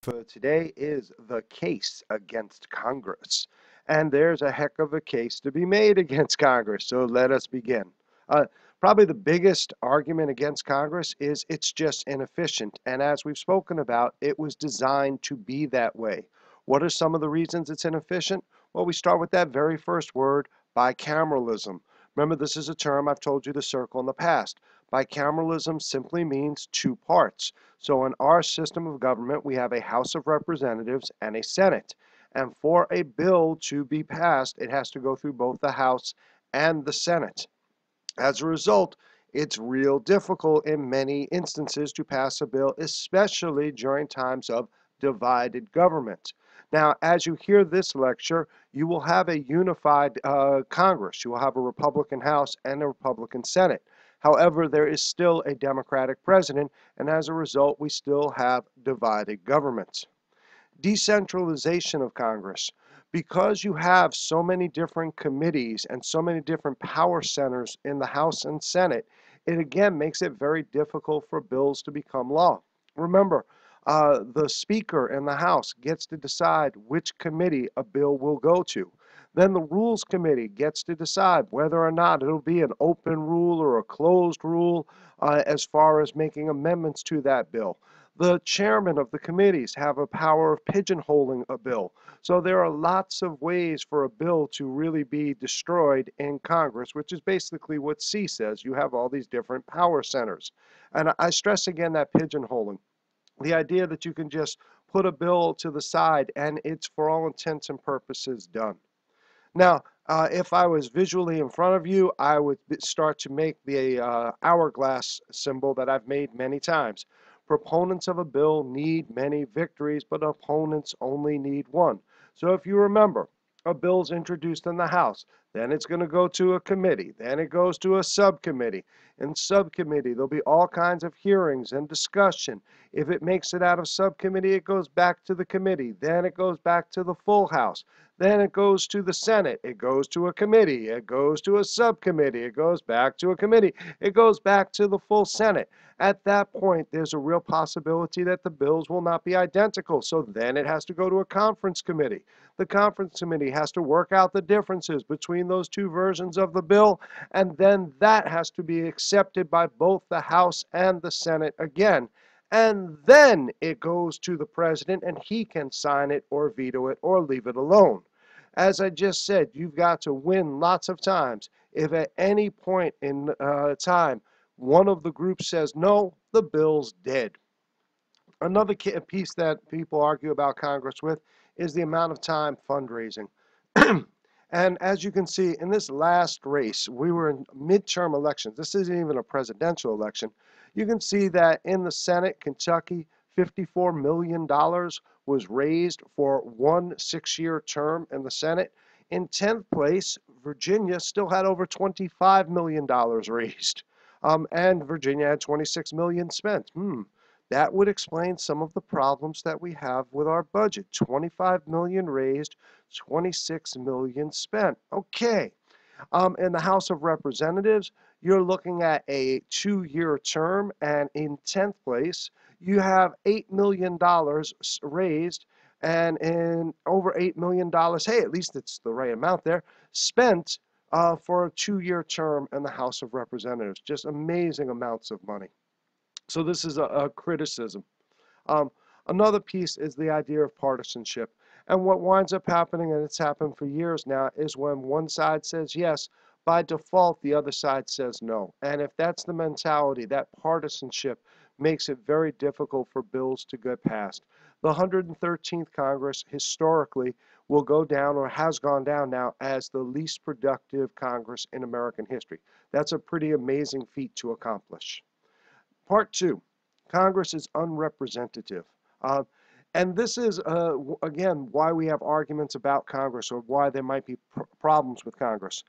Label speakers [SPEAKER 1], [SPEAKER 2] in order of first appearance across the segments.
[SPEAKER 1] for today is the case against Congress. And there's a heck of a case to be made against Congress, so let us begin. Uh, Probably the biggest argument against Congress is it's just inefficient. And as we've spoken about, it was designed to be that way. What are some of the reasons it's inefficient? Well, we start with that very first word, bicameralism. Remember, this is a term I've told you to circle in the past. Bicameralism simply means two parts. So in our system of government, we have a House of Representatives and a Senate. And for a bill to be passed, it has to go through both the House and the Senate. As a result, it's real difficult in many instances to pass a bill, especially during times of divided government. Now, as you hear this lecture, you will have a unified Congress. You will have a Republican House and a Republican Senate. However, there is still a Democratic president, and as a result, we still have divided government. Decentralization of Congress. Because you have so many different committees and so many different power centers in the House and Senate, it again makes it very difficult for bills to become law. Remember, the Speaker in the House gets to decide which committee a bill will go to. Then the Rules Committee gets to decide whether or not it'll be an open rule or a closed rule as far as making amendments to that bill. The chairman of the committees have a power of pigeonholing a bill. So there are lots of ways for a bill to really be destroyed in Congress, which is basically what C says. You have all these different power centers. And I stress again that pigeonholing. The idea that you can just put a bill to the side and it's for all intents and purposes done. Now, if I was visually in front of you, I would start to make the hourglass symbol that I've made many times. Proponents of a bill need many victories, but opponents only need one. So if you remember, a bill's introduced in the House, then it's going to go to a committee, then it goes to a subcommittee. In subcommittee, there'll be all kinds of hearings and discussion. If it makes it out of subcommittee, it goes back to the committee, then it goes back to the full House. Then it goes to the Senate, it goes to a committee, it goes to a subcommittee, it goes back to a committee, it goes back to the full Senate. At that point, there's a real possibility that the bills will not be identical. So then it has to go to a conference committee. The conference committee has to work out the differences between those two versions of the bill, and then that has to be accepted by both the House and the Senate again. And then it goes to the president, and he can sign it or veto it or leave it alone. As I just said, you've got to win lots of times. If at any point in time one of the groups says no, the bill's dead. Another piece that people argue about Congress with is the amount of time fundraising. And as you can see, in this last race, we were in midterm elections. This isn't even a presidential election. You can see that in the Senate, Kentucky, $54 million was raised for one 6-year term in the Senate. In 10th place, Virginia still had over $25 million raised. And Virginia had 26 million spent. That would explain some of the problems that we have with our budget. 25 million raised, 26 million spent. Okay. In the House of Representatives, you're looking at a 2-year term, and in 10th place, you have $8 million raised, and in over $8 million, hey, at least it's the right amount there, spent for a 2-year term in the House of Representatives. Just amazing amounts of money. So this is a criticism. Um, Another piece is the idea of partisanship. And what winds up happening, and it's happened for years now, is when one side says yes, by default, the other side says no. And if that's the mentality, that partisanship makes it very difficult for bills to get passed. The 113th Congress historically will go down, or has gone down now, as the least productive Congress in American history. That's a pretty amazing feat to accomplish. Part two, Congress is unrepresentative. And this is, again, why we have arguments about Congress, or why there might be problems with Congress.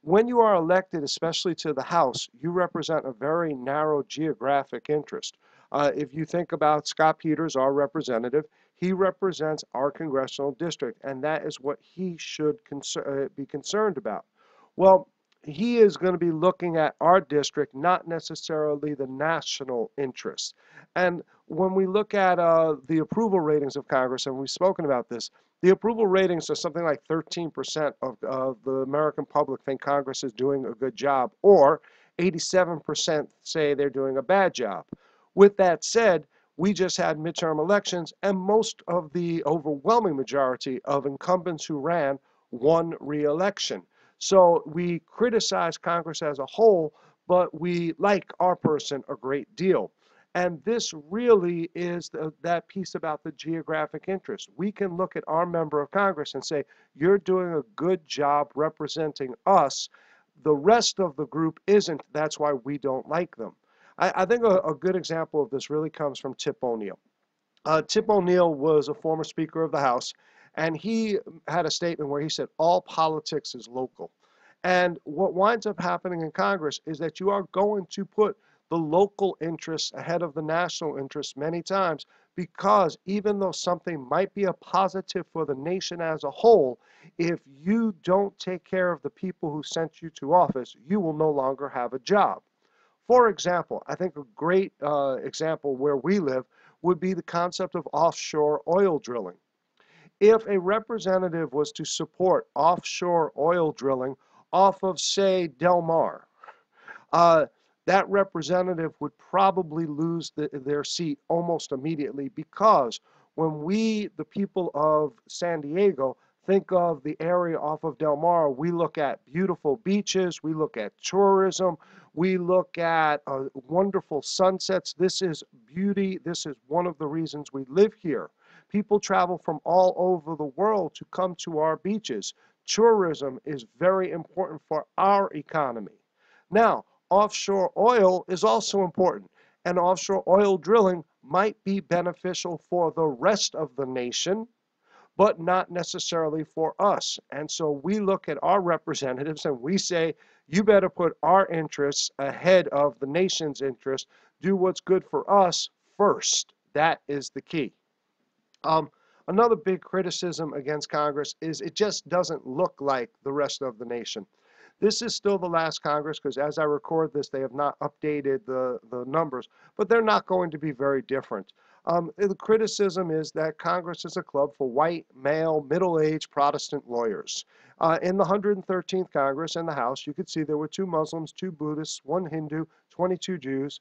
[SPEAKER 1] When you are elected, especially to the House, you represent a very narrow geographic interest. If you think about Scott Peters, our representative, he represents our congressional district, and that is what he should be concerned about. Well, he is going to be looking at our district, not necessarily the national interest. And when we look at the approval ratings of Congress, and we've spoken about this, the approval ratings are something like 13% of the American public think Congress is doing a good job, or 87% say they're doing a bad job. With that said, we just had midterm elections, and most of the overwhelming majority of incumbents who ran won re-election. So we criticize Congress as a whole, but we like our person a great deal. And this really is that piece about the geographic interest. We can look at our member of Congress and say, you're doing a good job representing us. The rest of the group isn't. That's why we don't like them. I think a good example of this really comes from Tip O'Neill. Tip O'Neill was a former Speaker of the House, and he had a statement where he said, all politics is local. And what winds up happening in Congress is that you are going to put the local interests ahead of the national interests many times, because even though something might be a positive for the nation as a whole, if you don't take care of the people who sent you to office, you will no longer have a job. For example, I think a great example where we live would be the concept of offshore oil drilling. If a representative was to support offshore oil drilling off of, say, Del Mar, uh, that representative would probably lose their seat almost immediately, because when we, the people of San Diego, think of the area off of Del Mar, we look at beautiful beaches, we look at tourism, we look at wonderful sunsets. This is beauty. This is one of the reasons we live here. People travel from all over the world to come to our beaches. Tourism is very important for our economy. Now, offshore oil is also important, and offshore oil drilling might be beneficial for the rest of the nation, but not necessarily for us. And so we look at our representatives and we say, you better put our interests ahead of the nation's interests. Do what's good for us first. That is the key. Um, Another big criticism against Congress is it just doesn't look like the rest of the nation. This is still the last Congress, because as I record this, they have not updated the numbers, but they're not going to be very different. The criticism is that Congress is a club for white, male, middle-aged Protestant lawyers. In the 113th Congress in the House, you could see there were 2 Muslims, 2 Buddhists, 1 Hindu, 22 Jews,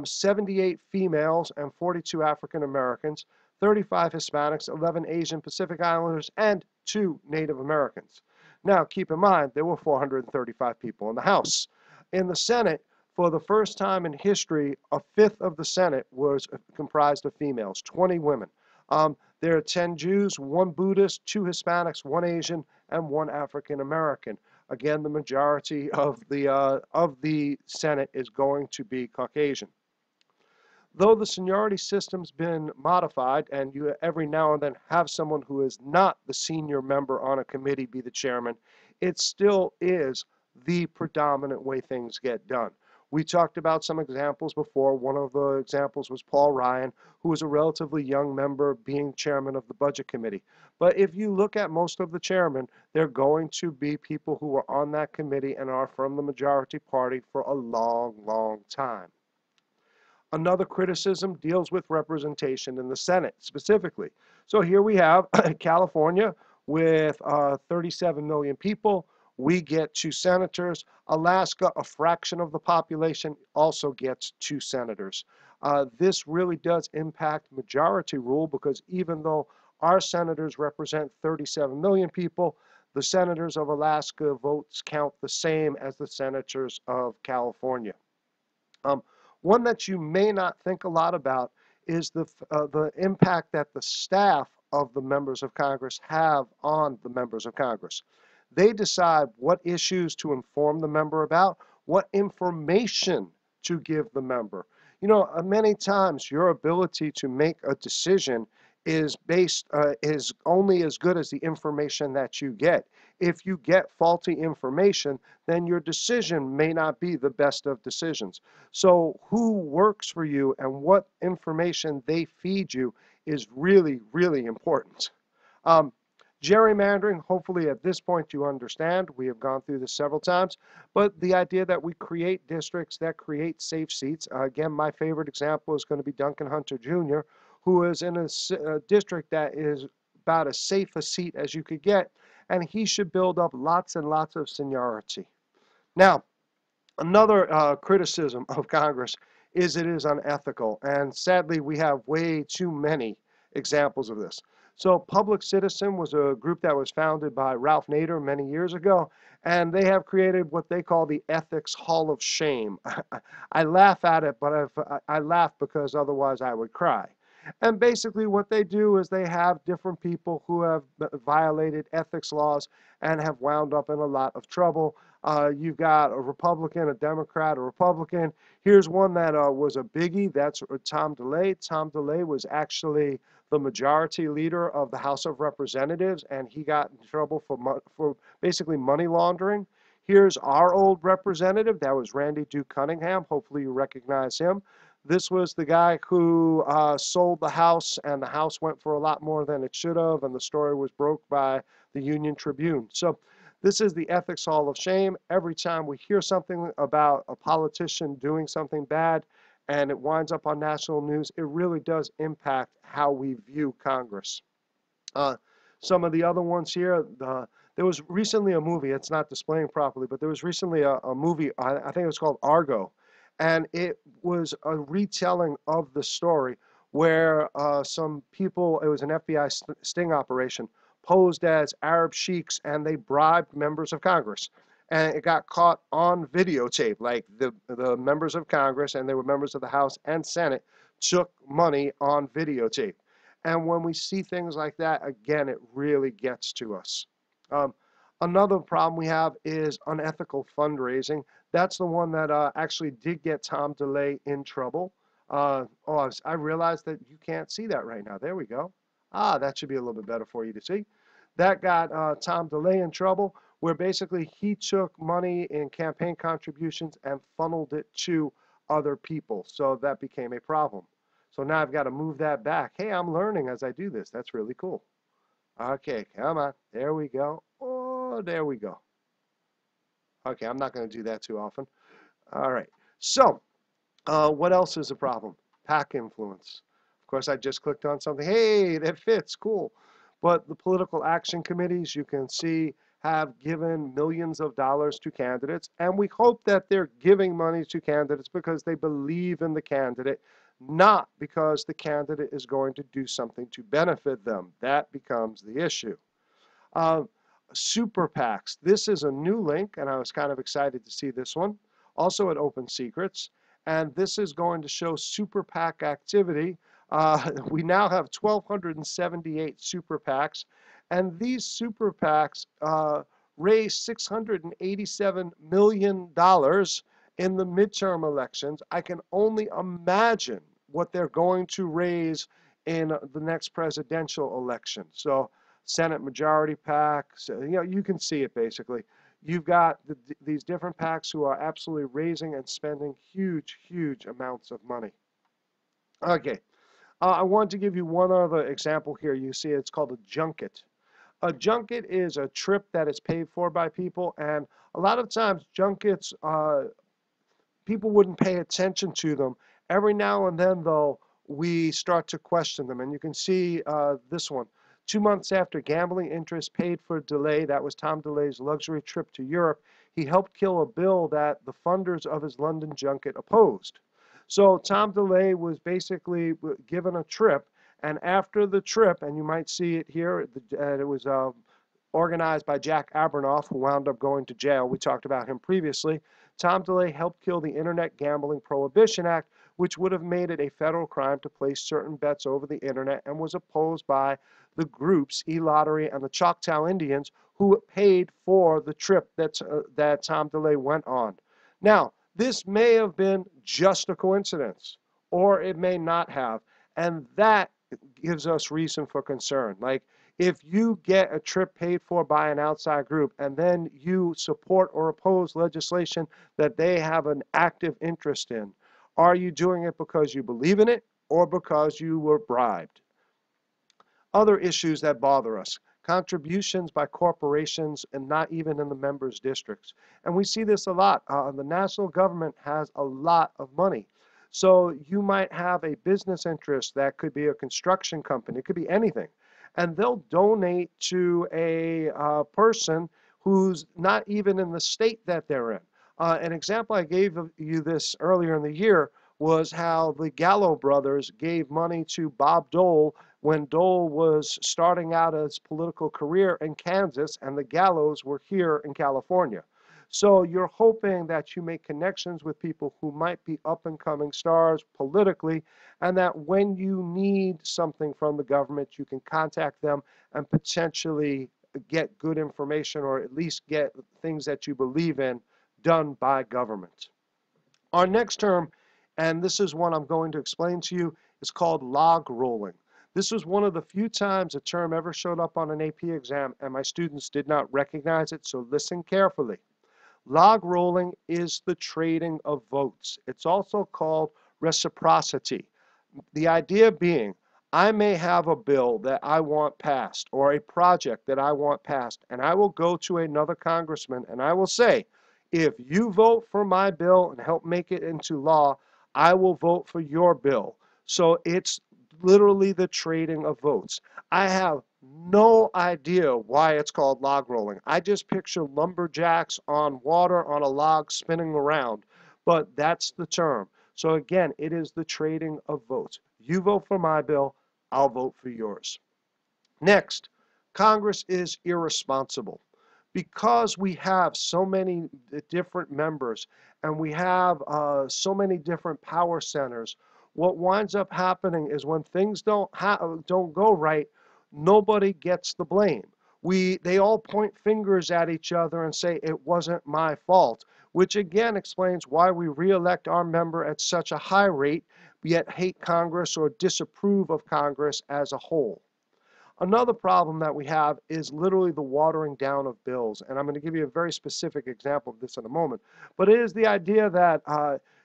[SPEAKER 1] 78 females, and 42 African Americans, 35 Hispanics, 11 Asian Pacific Islanders, and 2 Native Americans. Now, keep in mind, there were 435 people in the House. In the Senate, for the first time in history, a fifth of the Senate was comprised of females, 20 women. There are 10 Jews, 1 Buddhist, 2 Hispanics, 1 Asian, and 1 African American. Again, the majority of the Senate is going to be Caucasian. Though the seniority system's been modified, and you every now and then have someone who is not the senior member on a committee be the chairman, it still is the predominant way things get done. We talked about some examples before. One of the examples was Paul Ryan, who was a relatively young member being chairman of the Budget Committee. But if you look at most of the chairmen, they're going to be people who are on that committee and are from the majority party for a long, long time. Another criticism deals with representation in the Senate specifically. So here we have California with 37 million people. We get 2 senators. Alaska, a fraction of the population, also gets 2 senators. This really does impact majority rule, because even though our senators represent 37 million people, the senators of Alaska votes count the same as the senators of California. One that you may not think a lot about is the impact that the staff of the members of Congress have on the members of Congress. They decide what issues to inform the member about, what information to give the member. You know, many times your ability to make a decision is only as good as the information that you get. If you get faulty information, then your decision may not be the best of decisions. So who works for you and what information they feed you is really, really important. Um, Gerrymandering, hopefully at this point you understand. We have gone through this several times. But the idea that we create districts that create safe seats, again, my favorite example is going to be Duncan Hunter Jr., who is in a district that is about as safe a seat as you could get, and he should build up lots and lots of seniority. Now, another criticism of Congress is it is unethical, and sadly we have way too many examples of this. So Public Citizen was a group that was founded by Ralph Nader many years ago, and they have created what they call the Ethics Hall of Shame. I laugh at it, but I laugh because otherwise I would cry. And basically what they do is they have different people who have violated ethics laws and have wound up in a lot of trouble. You've got a Republican, a Democrat, a Republican. Here's one that was a biggie. That's Tom DeLay. Tom DeLay was actually the majority leader of the House of Representatives, and he got in trouble for basically money laundering. Here's our old representative. That was Randy Duke Cunningham. Hopefully you recognize him. This was the guy who sold the house, and the house went for a lot more than it should have, and the story was broke by the Union Tribune. So this is the Ethics Hall of Shame. Every time we hear something about a politician doing something bad and it winds up on national news, it really does impact how we view Congress. Some of the other ones here, there was recently a movie, it's not displaying properly, but there was recently a movie, I think it was called Argo, and it was a retelling of the story where some people, it was an FBI sting operation, posed as Arab sheiks, and they bribed members of Congress. And it got caught on videotape, like the members of Congress, and they were members of the House and Senate, took money on videotape. And when we see things like that, again, it really gets to us. Another problem we have is unethical fundraising. That's the one that actually did get Tom DeLay in trouble. I realized that you can't see that right now. There we go. That should be a little bit better for you to see. That got Tom DeLay in trouble, where basically he took money in campaign contributions and funneled it to other people. So that became a problem. So now I've got to move that back. Hey, I'm learning as I do this. That's really cool. Okay, come on. There we go. Oh, there we go. Okay, I'm not going to do that too often. All right. So, what else is a problem? PAC influence. Of course, I just clicked on something. Hey, that fits. Cool. But the political action committees, you can see, have given millions of dollars to candidates. And we hope that they're giving money to candidates because they believe in the candidate, not because the candidate is going to do something to benefit them. That becomes the issue. Super PACs. This is a new link, and I was kind of excited to see this one. Also at Open Secrets. And this is going to show super PAC activity. We now have 1,278 super PACs. And these super PACs raised $687 million in the midterm elections. I can only imagine what they're going to raise in the next presidential election. So Senate Majority PAC, so, you can see it basically. You've got these different PACs who are absolutely raising and spending huge, huge amounts of money. Okay, I want to give you one other example here. You see it's called a junket. A junket is a trip that is paid for by people, and a lot of times junkets, people wouldn't pay attention to them. Every now and then, though, we start to question them, and you can see this one. 2 months after gambling interests paid for DeLay, that was Tom DeLay's luxury trip to Europe, he helped kill a bill that the funders of his London junket opposed. So Tom DeLay was basically given a trip, and after the trip, and you might see it here, it was organized by Jack Abramoff, who wound up going to jail. We talked about him previously. Tom DeLay helped kill the Internet Gambling Prohibition Act, which would have made it a federal crime to place certain bets over the internet, and was opposed by the groups eLottery and the Choctaw Indians, who paid for the trip that Tom DeLay went on. Now, this may have been just a coincidence, or it may not have, and that gives us reason for concern. Like, if you get a trip paid for by an outside group and then you support or oppose legislation that they have an active interest in, are you doing it because you believe in it or because you were bribed? Other issues that bother us. contributions by corporations and not even in the members' districts. And we see this a lot. The national government has a lot of money. So you might have a business interest that could be a construction company, it could be anything. And they'll donate to a person who's not even in the state that they're in. An example I gave you this earlier in the year was how the Gallo brothers gave money to Bob Dole when Dole was starting out his political career in Kansas and the Gallos were here in California. So you're hoping that you make connections with people who might be up and coming stars politically, and that when you need something from the government, you can contact them and potentially get good information or at least get things that you believe in done by government. Our next term, and this is one I'm going to explain to you, is called log rolling. This was one of the few times a term ever showed up on an AP exam and my students did not recognize it, so listen carefully. Log rolling is the trading of votes. It's also called reciprocity. The idea being, I may have a bill that I want passed or a project that I want passed, and I will go to another congressman and I will say, if you vote for my bill and help make it into law, I will vote for your bill. So it's literally the trading of votes. I have no idea why it's called log rolling. I just picture lumberjacks on water on a log spinning around, but that's the term. So again, it is the trading of votes. You vote for my bill, I'll vote for yours. Next, Congress is irresponsible. Because we have so many different members and we have so many different power centers, what winds up happening is when things don't go right, nobody gets the blame. They all point fingers at each other and say it wasn't my fault, which again explains why we reelect our member at such a high rate, yet hate Congress or disapprove of Congress as a whole. Another problem that we have is literally the watering down of bills. And I'm going to give you a very specific example of this in a moment. But it is the idea that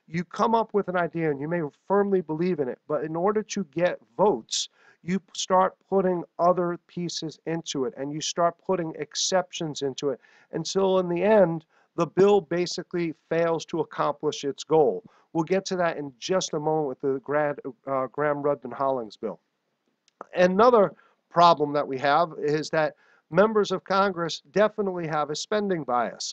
[SPEAKER 1] you come up with an idea and you may firmly believe in it, but in order to get votes, you start putting other pieces into it and you start putting exceptions into it until in the end, the bill basically fails to accomplish its goal. We'll get to that in just a moment with the Gramm-Rudman-Hollings bill. Another problem that we have is that members of Congress definitely have a spending bias.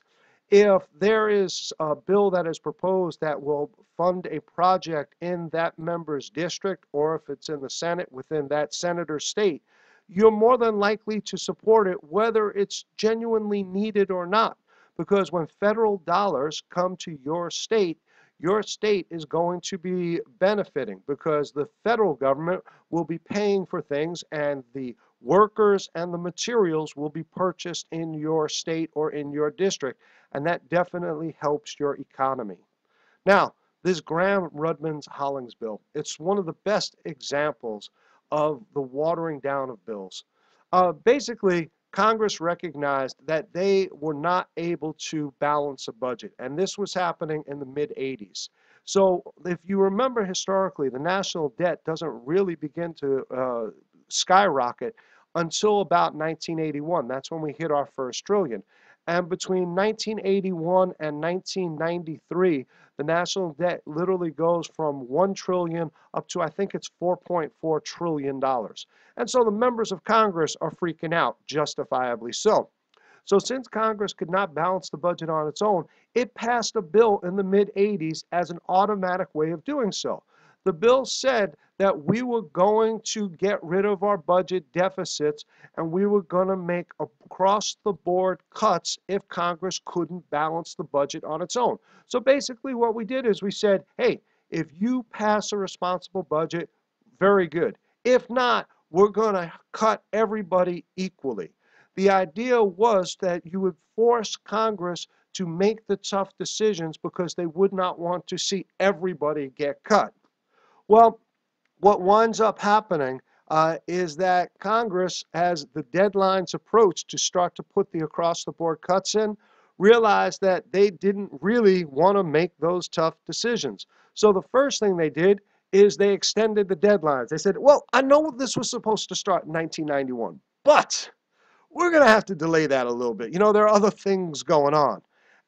[SPEAKER 1] If there is a bill that is proposed that will fund a project in that member's district, or if it's in the Senate within that senator's state, you're more than likely to support it whether it's genuinely needed or not. Because when federal dollars come to your state is going to be benefiting because the federal government will be paying for things and the workers and the materials will be purchased in your state or in your district. And that definitely helps your economy. Now, this Gramm-Rudman-Hollings bill, it's one of the best examples of the watering down of bills. Basically, Congress recognized that they were not able to balance a budget, and this was happening in the mid-'80s. So if you remember historically, the national debt doesn't really begin to skyrocket until about 1981. That's when we hit our first trillion. And between 1981 and 1993, the national debt literally goes from 1 trillion up to I think it's $4.4 trillion. And so the members of Congress are freaking out, justifiably so. So since Congress could not balance the budget on its own, it passed a bill in the mid-'80s as an automatic way of doing so. The bill said that we were going to get rid of our budget deficits and we were going to make across-the-board cuts if Congress couldn't balance the budget on its own. So basically what we did is we said, hey, if you pass a responsible budget, very good. If not, we're going to cut everybody equally. The idea was that you would force Congress to make the tough decisions because they would not want to see everybody get cut. Well, what winds up happening is that Congress, as the deadlines approach to start to put the across-the-board cuts in, realized that they didn't really want to make those tough decisions. So the first thing they did is they extended the deadlines. They said, well, I know this was supposed to start in 1991, but we're going to have to delay that a little bit. You know, there are other things going on.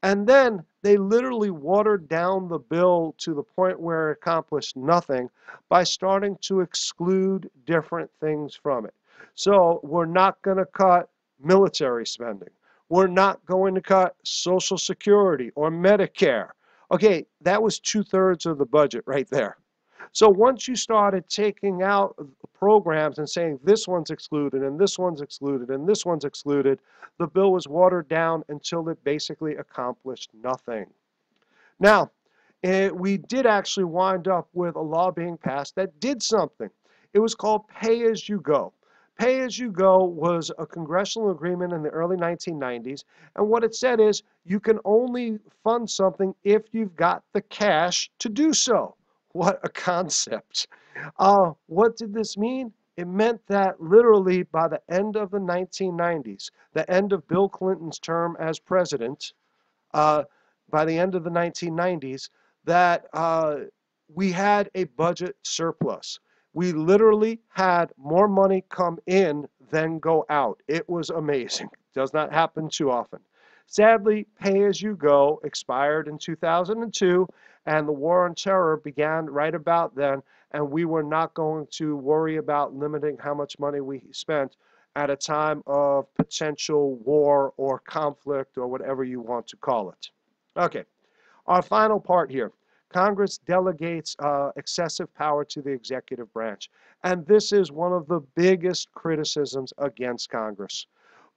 [SPEAKER 1] And then they literally watered down the bill to the point where it accomplished nothing by starting to exclude different things from it. So we're not going to cut military spending. We're not going to cut Social Security or Medicare. Okay, that was 2/3 of the budget right there. So once you started taking out programs and saying this one's excluded and this one's excluded and this one's excluded, the bill was watered down until it basically accomplished nothing. Now, we did actually wind up with a law being passed that did something. It was called Pay As You Go. Pay As You Go was a congressional agreement in the early 1990s, and what it said is you can only fund something if you've got the cash to do so. What a concept. What did this mean? It meant that literally by the end of the 1990s, the end of Bill Clinton's term as president, by the end of the 1990s, that we had a budget surplus. We literally had more money come in than go out. It was amazing. Does not happen too often. Sadly, Pay As You Go expired in 2002, and the war on terror began right about then, and we were not going to worry about limiting how much money we spent at a time of potential war or conflict or whatever you want to call it. Okay, our final part here. Congress delegates excessive power to the executive branch, and this is one of the biggest criticisms against Congress.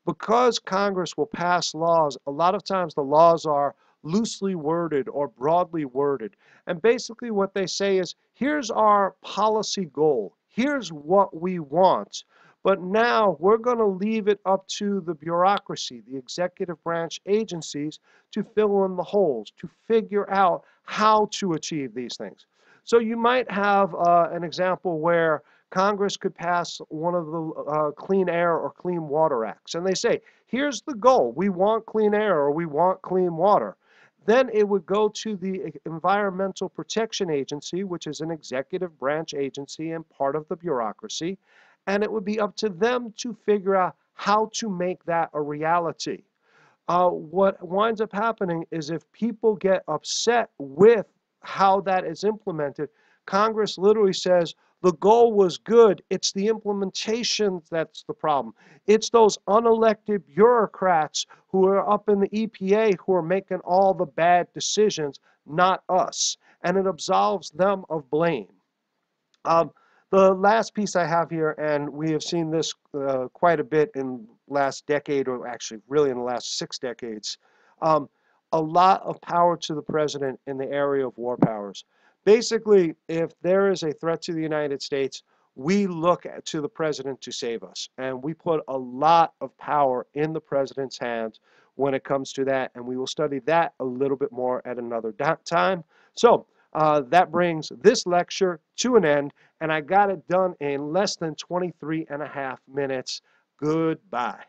[SPEAKER 1] Because Congress will pass laws, a lot of times the laws are loosely worded or broadly worded. And basically what they say is, here's our policy goal. Here's what we want. But now we're going to leave it up to the bureaucracy, the executive branch agencies, to fill in the holes, to figure out how to achieve these things. So you might have an example where Congress could pass one of the Clean Air or Clean Water Acts. And they say, here's the goal. We want clean air or we want clean water. Then it would go to the Environmental Protection Agency, which is an executive branch agency and part of the bureaucracy. And it would be up to them to figure out how to make that a reality. What winds up happening is if people get upset with how that is implemented, Congress literally says, the goal was good. It's the implementation that's the problem. It's those unelected bureaucrats who are up in the EPA who are making all the bad decisions, not us. And it absolves them of blame. The last piece I have here, and we have seen this quite a bit in last decade, or actually really in the last 6 decades, a lot of power to the president in the area of war powers. Basically, if there is a threat to the United States, we look to the president to save us. And we put a lot of power in the president's hands when it comes to that. And we will study that a little bit more at another time. So that brings this lecture to an end. And I got it done in less than 23.5 minutes. Goodbye.